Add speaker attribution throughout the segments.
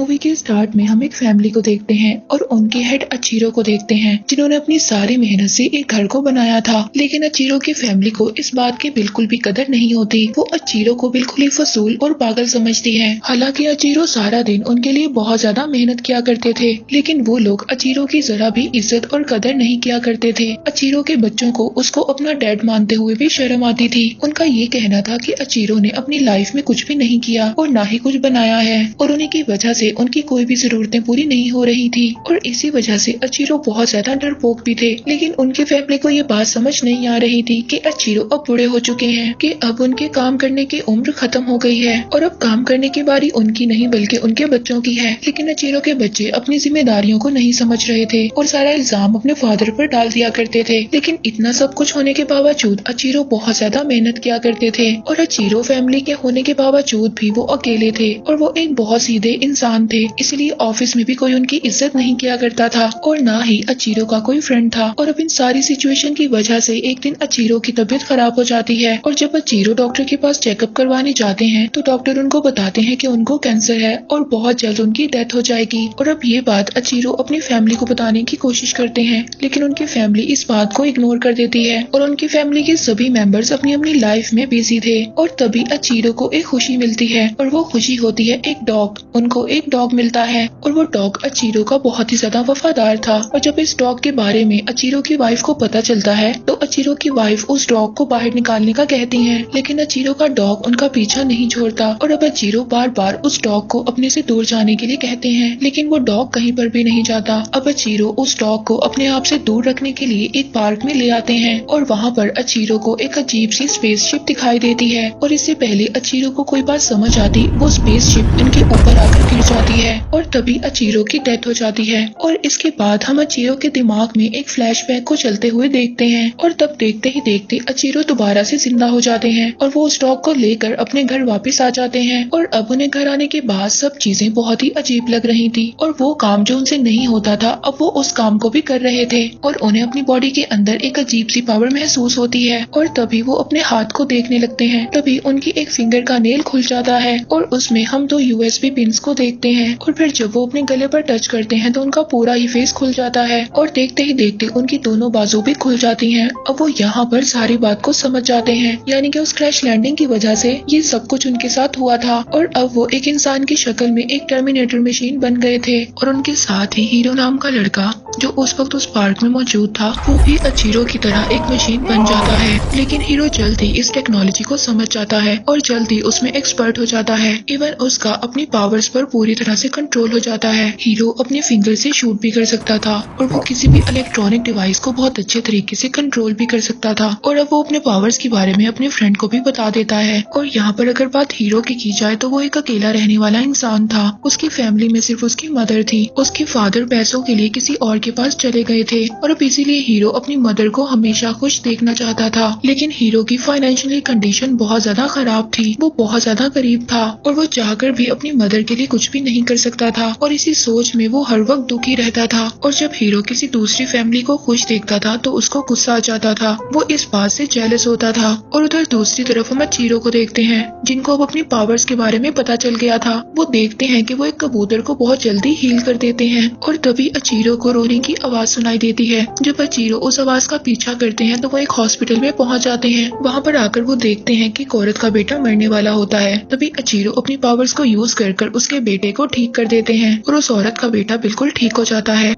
Speaker 1: Movie के start में हम एक फैमिली को देखते हैं और उनके हेड अचीरो को देखते हैं, जिन्होंने अपनी सारी मेहनत से एक घर को बनाया था। लेकिन अचीरो की फैमिली को इस बात की बिल्कुल भी कदर नहीं होती। वो अचीरो को बिल्कुल ही फसूल और पागल समझती है। हालांकि अचीरो सारा दिन उनके लिए बहुत ज्यादा मेहनत किया करते थे, लेकिन वो लोग अचीरो की जरा भी इज्जत और कदर नहीं किया करते थे। अचीरो के बच्चों को उसको अपना डैड मानते हुए भी शर्म आती थी। उनका ये कहना था कि अचीरो ने अपनी लाइफ में कुछ भी नहीं किया और ना ही कुछ बनाया है, और उन्हीं की वजह से उनकी कोई भी जरूरतें पूरी नहीं हो रही थी। और इसी वजह से अचीरो बहुत ज्यादा डरपोक भी थे। लेकिन उनके फैमिली को ये बात समझ नहीं आ रही थी कि अचीरो अब बूढ़े हो चुके हैं, कि अब उनके काम करने की उम्र खत्म हो गई है और अब काम करने की बारी उनकी नहीं बल्कि उनके बच्चों की है। लेकिन अचीरो के बच्चे अपनी जिम्मेदारियों को नहीं समझ रहे थे और सारा इल्जाम अपने फादर पर डाल दिया करते थे। लेकिन इतना सब कुछ होने के बावजूद अचीरो बहुत ज्यादा मेहनत किया करते थे, और अचीरो फैमिली के होने के बावजूद भी वो अकेले थे और वो एक बहुत सीधे इंसान थे। इसलिए ऑफिस में भी कोई उनकी इज्जत नहीं किया करता था और ना ही अचीरो का कोई फ्रेंड था। और अब इन सारी सिचुएशन की वजह से एक दिन अचीरो की तबीयत खराब हो जाती है, और जब अचीरो डॉक्टर के पास चेकअप करवाने जाते हैं तो डॉक्टर उनको बताते हैं कि उनको कैंसर है और बहुत जल्द उनकी डेथ हो जाएगी। और अब ये बात अचीरो अपनी फैमिली को बताने की कोशिश करते हैं, लेकिन उनकी फैमिली इस बात को इग्नोर कर देती है और उनकी फैमिली के सभी मेंबर्स अपनी अपनी लाइफ में बिजी थे। और तभी अचीरो को एक खुशी मिलती है, और वो खुशी होती है एक डॉग। उनको एक डॉग मिलता है और वो डॉग अचीरो का बहुत ही ज्यादा वफादार था। और जब इस डॉग के बारे में अचीरो की वाइफ को पता चलता है तो अचीरो की वाइफ उस डॉग को बाहर निकालने का कहती है, लेकिन अचीरो का डॉग उनका पीछा नहीं छोड़ता। और अब अचीरो बार बार उस डॉग को अपने से दूर जाने के लिए कहते हैं, लेकिन वो डॉग कहीं पर भी नहीं जाता। अब अचीरो उस डॉग को अपने आप से दूर रखने के लिए एक पार्क में ले आते हैं, और वहाँ पर अचीरो को एक अजीब सी स्पेसशिप दिखाई देती है। और इससे पहले अचीरो को कोई बात समझ आती, वो स्पेसशिप इनके ऊपर आकर गिर जाती है और तभी अचीरो की डेथ हो जाती है। और इसके बाद हम अचीरो के दिमाग में एक फ्लैशबैक को चलते हुए देखते हैं, और तब देखते ही देखते अचीरो दोबारा से जिंदा हो जाते हैं और वो उस डॉग को लेकर अपने घर वापस आ जाते हैं। और अब उन्हें घर आने के बाद सब चीजें बहुत ही अजीब लग रही थी, और वो काम जो उनसे नहीं होता था अब वो उस काम को भी कर रहे थे, और उन्हें अपनी बॉडी के अंदर एक अजीब सी पावर महसूस होती है। और तभी वो अपने हाथ को देखने लगते हैं, तभी उनकी एक फिंगर का नेल खुल जाता है और उसमें हम 2 USB पिन्स को देखते हैं। और फिर जब वो अपने गले पर टच करते हैं तो उनका पूरा ही फेस खुल जाता है, और देखते ही देखते उनकी दोनों बाजू भी खुल जाती हैं। अब वो यहाँ पर सारी बात को समझ जाते हैं, यानी कि उस क्रैश लैंडिंग की वजह से ये सब कुछ उनके साथ हुआ था। और अब वो एक इंसान की शक्ल में एक टर्मिनेटर मशीन बन गए थे, और उनके साथ ही हीरो नाम का लड़का जो उस वक्त उस पार्क में मौजूद था वो भी अचीरो की तरह एक मशीन बन जाता है। लेकिन हीरो जल्द ही इस टेक्नोलॉजी को समझ जाता है और जल्द ही उसमें एक्सपर्ट हो जाता है। इवन उसका अपनी पावर्स पर पूरी तरह से कंट्रोल हो जाता है। हीरो अपने फिंगर से शूट भी कर सकता था और वो किसी भी इलेक्ट्रॉनिक डिवाइस को बहुत अच्छे तरीके से कंट्रोल भी कर सकता था। और अब वो अपने पावर्स के बारे में अपने फ्रेंड को भी बता देता है। और यहाँ पर अगर बात हीरो की जाए तो वो एक अकेला रहने वाला इंसान था। उसकी फैमिली में सिर्फ उसकी मदर थी। उसके फादर पैसों के लिए किसी और के पास चले गए थे, और अब इसीलिए हीरो अपनी मदर को हमेशा खुश देखना चाहता था। लेकिन हीरो की फाइनेंशियली कंडीशन बहुत ज्यादा खराब थी। वो बहुत ज्यादा गरीब था और वो चाहकर भी अपनी मदर के लिए कुछ भी नहीं कर सकता था, और इसी सोच में वो हर वक्त दुखी रहता था। और जब हीरो किसी दूसरी फैमिली को खुश देखता था तो उसको गुस्सा आ जाता था। वो इस बात से जेलस होता था। और उधर दूसरी तरफ हम अचीरो को देखते हैं, जिनको अब अपनी पावर्स के बारे में पता चल गया था। वो देखते हैं कि वो एक कबूतर को बहुत जल्दी हील कर देते हैं, और तभी अचीरो को रोने की आवाज सुनाई देती है। जब अचीरो उस आवाज का पीछा करते हैं तो वो एक हॉस्पिटल में पहुंच जाते हैं। वहाँ पर आकर वो देखते हैं कि एक औरत का बेटा मरने वाला होता है। तभी अचीरो अपनी पावर्स को यूज कर उसके बेटे को ठीक कर देते हैं, और उस औरत का बेटा बिल्कुल ठीक हो जाता है।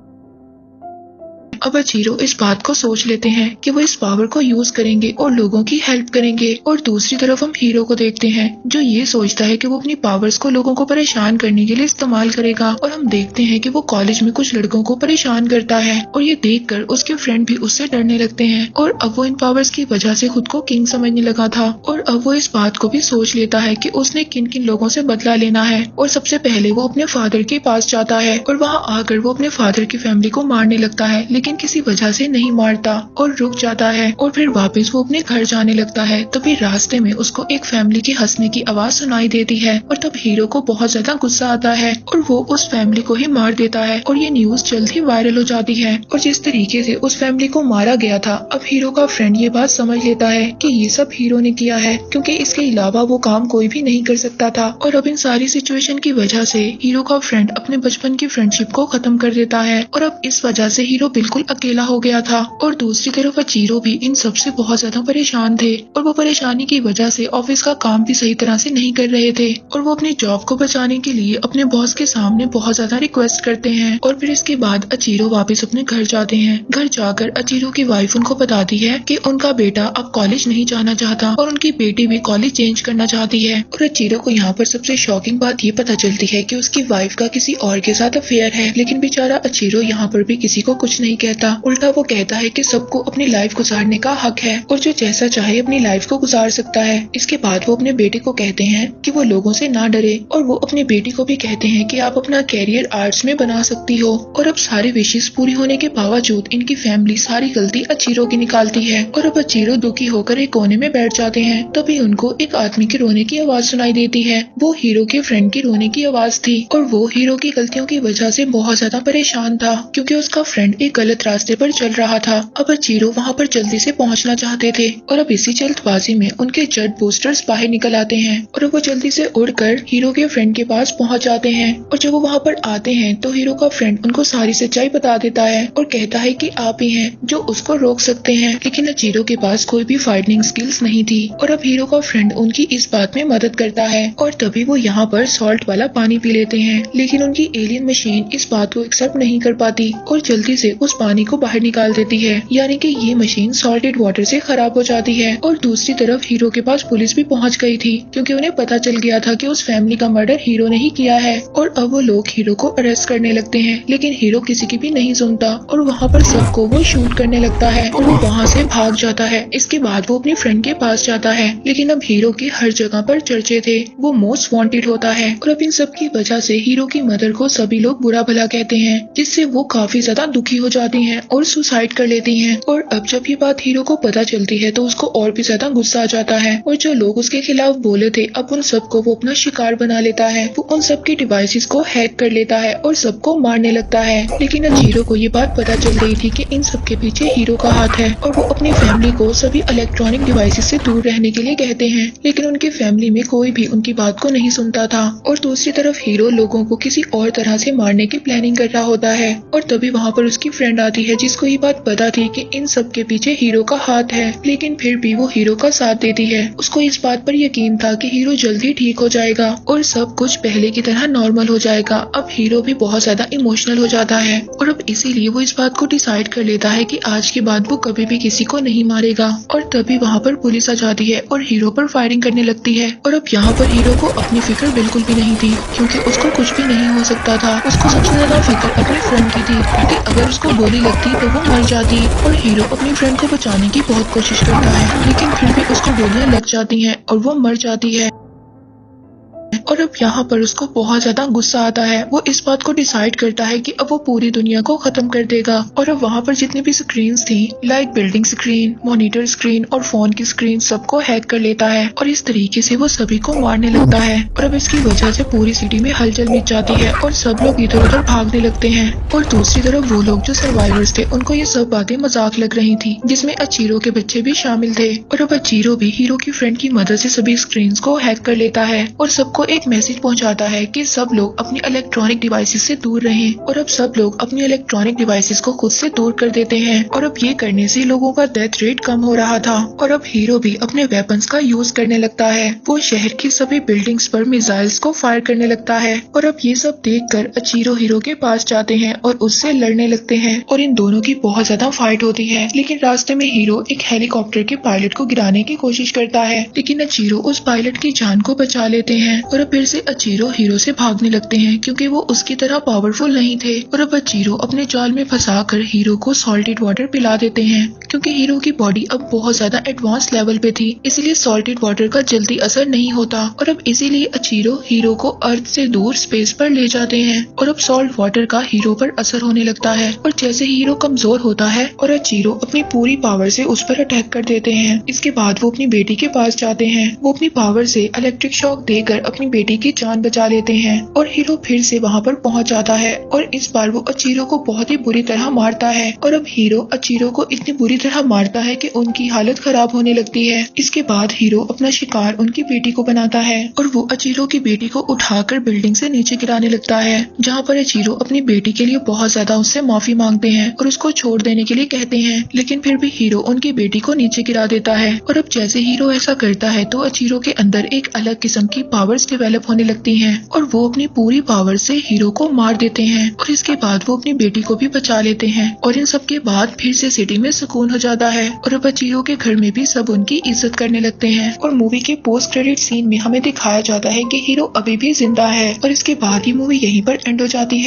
Speaker 1: अब अचीरो इस बात को सोच लेते हैं कि वो इस पावर को यूज करेंगे और लोगों की हेल्प करेंगे। और दूसरी तरफ हम हीरो को देखते हैं, जो ये सोचता है कि वो अपनी पावर्स को लोगों को परेशान करने के लिए इस्तेमाल करेगा। और हम देखते हैं कि वो कॉलेज में कुछ लड़कों को परेशान करता है, और ये देखकर उसके फ्रेंड भी उससे डरने लगते हैं। और अब वो इन पावर्स की वजह से खुद को किंग समझने लगा था, और अब वो इस बात को भी सोच लेता है कि उसने किन किन लोगों से बदला लेना है। और सबसे पहले वो अपने फादर के पास जाता है, और वहाँ आकर वो अपने फादर की फैमिली को मारने लगता है। लेकिन लेकिन किसी वजह से नहीं मारता और रुक जाता है और फिर वापस वो अपने घर जाने लगता है। तभी रास्ते में उसको एक फैमिली की हंसने की आवाज सुनाई देती है और तब हीरो को बहुत ज्यादा गुस्सा आता है और वो उस फैमिली को ही मार देता है और ये न्यूज जल्द ही वायरल हो जाती है। और जिस तरीके से उस फैमिली को मारा गया था, अब हीरो का फ्रेंड ये बात समझ लेता है कि ये सब हीरो ने किया है, क्योंकि इसके अलावा वो काम कोई भी नहीं कर सकता था। और अब इन सारी सिचुएशन की वजह से हीरो का फ्रेंड अपने बचपन की फ्रेंडशिप को खत्म कर देता है और अब इस वजह से हीरो बिल्कुल अकेला हो गया था। और दूसरी तरफ अचीरो भी इन सब से बहुत ज्यादा परेशान थे और वो परेशानी की वजह से ऑफिस का काम भी सही तरह से नहीं कर रहे थे और वो अपनी जॉब को बचाने के लिए अपने बॉस के सामने बहुत ज्यादा रिक्वेस्ट करते हैं। और फिर इसके बाद अचीरो वापस अपने घर जाते हैं। घर जाकर अचीरो की वाइफ उनको बताती है कि उनका बेटा अब कॉलेज नहीं जाना चाहता और उनकी बेटी भी कॉलेज चेंज करना चाहती है। और अचीरो को यहाँ पर सबसे शॉकिंग बात ये पता चलती है कि उसकी वाइफ का किसी और के साथ अफेयर है, लेकिन बेचारा अचीरो यहाँ पर भी किसी को कुछ नहीं कहता। उल्टा वो कहता है कि सबको अपनी लाइफ गुजारने का हक है और जो जैसा चाहे अपनी लाइफ को गुजार सकता है। इसके बाद वो अपने बेटे को कहते हैं कि वो लोगों से ना डरे और वो अपनी बेटी को भी कहते हैं कि आप अपना कैरियर आर्ट्स में बना सकती हो। और अब सारे विशेष पूरी होने के बावजूद इनकी फैमिली सारी गलती अचीरो की निकालती है और अब अचीरो दुखी होकर एक कोने में बैठ जाते हैं। तभी उनको एक आदमी के रोने की आवाज सुनाई देती है। वो हीरो के फ्रेंड की रोने की आवाज थी और वो हीरो की गलतियों की वजह से बहुत ज्यादा परेशान था, क्योंकि उसका फ्रेंड एक गलत रास्ते पर चल रहा था। अब अचीरो वहाँ पर जल्दी से पहुँचना चाहते थे और अब इसी जल्दबाजी में उनके जेट बूस्टर्स बाहर निकल आते हैं और वो जल्दी से उड़कर हीरो के फ्रेंड के पास पहुँच जाते हैं। और जब वो वहाँ पर आते हैं तो हीरो का फ्रेंड उनको सारी सच्चाई बता देता है और कहता है कि आप ही हैं जो उसको रोक सकते हैं, लेकिन अचीरो के पास कोई भी फाइटिंग स्किल्स नहीं थी। और अब हीरो का फ्रेंड उनकी इस बात में मदद करता है और तभी वो यहाँ पर सॉल्ट वाला पानी पी लेते हैं, लेकिन उनकी एलियन मशीन इस बात को एक्सेप्ट नहीं कर पाती और जल्दी से उस पानी को बाहर निकाल देती है, यानी कि ये मशीन सॉल्टेड वाटर से खराब हो जाती है। और दूसरी तरफ हीरो के पास पुलिस भी पहुँच गई थी, क्योंकि उन्हें पता चल गया था कि उस फैमिली का मर्डर हीरो ने ही किया है। और अब वो लोग हीरो को अरेस्ट करने लगते हैं, लेकिन हीरो किसी की भी नहीं सुनता और वहाँ पर सबको वो शूट करने लगता है और वो वहाँ से भाग जाता है। इसके बाद वो अपनी फ्रेंड के पास जाता है, लेकिन अब हीरो के हर जगह पर चर्चे थे, वो मोस्ट वांटेड होता है। और अब इन सब की वजह से हीरो की मदर को सभी लोग बुरा भला कहते हैं, जिससे वो काफी ज्यादा दुखी हो जाती हैं और सुसाइड कर लेती हैं। और अब जब ये बात हीरो को पता चलती है तो उसको और भी ज्यादा गुस्सा आ जाता है और जो लोग उसके खिलाफ बोले थे अब उन सबको वो अपना शिकार बना लेता है। वो उन सबके डिवाइसेस को हैक कर लेता है और सबको मारने लगता है। लेकिन अचीरो को ये बात पता चल गई थी कि इन सब के पीछे हीरो का हाथ है और वो अपनी फैमिली को सभी इलेक्ट्रॉनिक डिवाइसेस से दूर रहने के लिए कहते हैं, लेकिन उनकी फैमिली में कोई भी उनकी बात को नहीं सुनता था। और दूसरी तरफ हीरो लोगों को किसी और तरह से मारने की प्लानिंग कर रहा होता है और तभी वहाँ पर उसकी फ्रेंड आती है, जिसको ये बात पता थी कि इन सब के पीछे हीरो का हाथ है, लेकिन फिर भी वो हीरो का साथ देती है। उसको इस बात पर यकीन था कि हीरो जल्दी ठीक हो जाएगा और सब कुछ पहले की तरह नॉर्मल हो जाएगा। अब हीरो भी बहुत ज्यादा इमोशनल हो जाता है और अब इसीलिए वो इस बात को डिसाइड कर लेता है कि आज के बाद वो कभी भी किसी को नहीं मारेगा। और तभी वहाँ पर पुलिस आ जाती है और हीरो पर फायरिंग करने लगती है। और अब यहाँ पर हीरो को अपनी फिक्र बिल्कुल भी नहीं थी, क्योंकि उसको कुछ भी नहीं हो सकता था। उसको सबसे ज्यादा फिक्र अपने फ्रेंड की थी कि अगर उसको गोली लगती तो वो मर जाती। और हीरो अपनी फ्रेंड को बचाने की बहुत कोशिश करता है, लेकिन फिर भी उसको गोलियां लग जाती हैं और वो मर जाती है। और अब यहाँ पर उसको बहुत ज्यादा गुस्सा आता है। वो इस बात को डिसाइड करता है कि अब वो पूरी दुनिया को खत्म कर देगा। और अब वहाँ पर जितनी भी स्क्रीन्स थी, like building screen, monitor screen और फोन की स्क्रीन, सबको हैक कर लेता है और इस तरीके से वो सभी को मारने लगता है। और अब इसकी वजह से पूरी सिटी में हलचल मच जाती है और सब लोग इधर उधर भागने लगते हैं। और दूसरी तरफ वो लोग जो सर्वाइवर्स थे, उनको ये सब बातें मजाक लग रही थी, जिसमें अचीरो के बच्चे भी शामिल थे। और अब अचीरो भी हीरो की फ्रेंड की मदद से सभी स्क्रीन को हैक कर लेता है और सबको एक मैसेज पहुंचाता है कि सब लोग अपनी इलेक्ट्रॉनिक डिवाइसेस से दूर रहें। और अब सब लोग अपनी इलेक्ट्रॉनिक डिवाइसेस को खुद से दूर कर देते हैं और अब ये करने से लोगों का डेथ रेट कम हो रहा था। और अब हीरो भी अपने वेपन्स का यूज करने लगता है। वो शहर की सभी बिल्डिंग्स पर मिसाइल्स को फायर करने लगता है। और अब ये सब देखकर अचीरो हीरो के पास जाते हैं और उससे लड़ने लगते हैं और इन दोनों की बहुत ज्यादा फाइट होती है। लेकिन रास्ते में हीरो एक हेलीकॉप्टर के पायलट को गिराने की कोशिश करता है, लेकिन अचीरो उस पायलट की जान को बचा लेते हैं और अब फिर से अचीरो हीरो से भागने लगते हैं क्योंकि वो उसकी तरह पावरफुल नहीं थे। और अब अचीरो अपने जाल में फंसाकर हीरो को सॉल्टेड वाटर पिला देते हैं क्योंकि हीरो की बॉडी अब बहुत ज्यादा एडवांस लेवल पे थी, इसलिए सॉल्टेड वाटर का जल्दी असर नहीं होता। और अब इसीलिए अचीरो हीरो को अर्थ से दूर स्पेस पर ले जाते हैं और अब सॉल्ट वाटर का हीरो पर असर होने लगता है। और जैसे हीरो कमजोर होता है और अचीरो अपनी पूरी पावर से उस पर अटैक कर देते हैं। इसके बाद वो अपनी बेटी के पास जाते हैं। वो अपनी पावर से इलेक्ट्रिक शॉक देकर अपनी बेटी की जान बचा लेते हैं और हीरो फिर से वहाँ पर पहुँच जाता है और इस बार वो अचीरो को बहुत ही बुरी तरह मारता है। और अब हीरो अचीरो को इतनी बुरी तरह मारता है कि उनकी हालत खराब होने लगती है। इसके बाद हीरो अपना शिकार उनकी बेटी को बनाता है और वो अचीरो की बेटी को उठाकर बिल्डिंग से नीचे गिराने लगता है, जहाँ पर अचीरो अपनी बेटी के लिए बहुत ज्यादा उससे माफी मांगते हैं और उसको छोड़ देने के लिए कहते हैं, लेकिन फिर भी हीरो उनकी बेटी को नीचे गिरा देता है। और अब जैसे हीरो ऐसा करता है तो अचीरो के अंदर एक अलग किस्म की पावर्स डेवलप होने लगती हैं और वो अपनी पूरी पावर से हीरो को मार देते हैं और इसके बाद वो अपनी बेटी को भी बचा लेते हैं। और इन सब के बाद फिर से सिटी में सुकून हो जाता है और अब अचीरो के घर में भी सब उनकी इज्जत करने लगते हैं। और मूवी के पोस्ट क्रेडिट सीन में हमें दिखाया जाता है कि हीरो अभी भी जिंदा है और इसके बाद ही मूवी यहीं पर एंड हो जाती है।